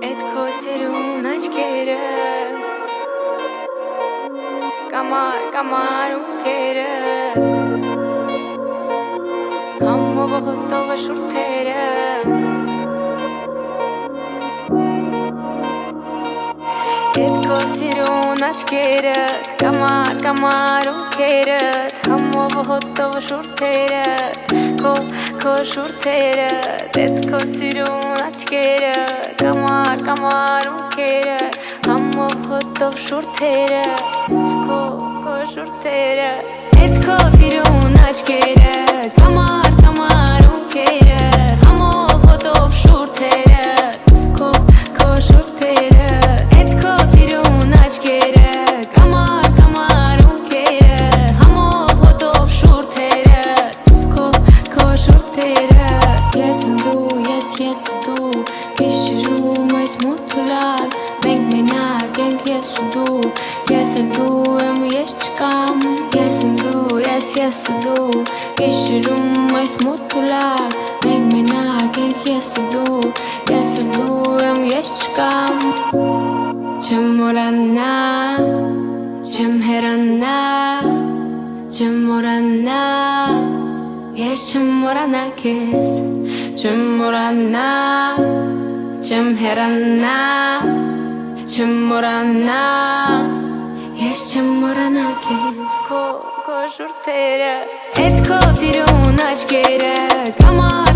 Էդ քո սիրուն աչքերը Կամար ունքերը Համով հոտով շուրթերը Էդ քո սիրուն աչքերը Կամար ունքերը Համով հոտով շուրթերը Քո շուրթերը Էդ քո սիրուն աչքերը Կամար ունքերը Համով հոտով շուրթերը Քո շուրթերը Էդ քո սիրուն աչքերը Կամար ունքերը Համով հոտով շուրթերը Քո շուրթերը Էդ քո սիրուն աչքերը Կամար ունքերը Համով հոտով շուրթերը Քո շուրթերը Ես եմ դու, ես ու դու Գիշերում այս մութուլալ Մենք մենակ ենք ես ու դու Ես էլ դու եմ ես չկամ Ես եմ դու, ես ու դու Գիշերում այս մութուլալ Մենք մենակ ենք ես ու դու Ես էլ դու եմ ես չկամ Չեմ մորանա Չեմ հեռանա Չեմ մորանա Ես չեմ մորանա քեզ Չեմ մորանա Չեմ հեռանա Չեմ մորանա Ես չեմ մորանա քեզ Քո շուրթերը Էդ քո սիրուն աչքերը Կամար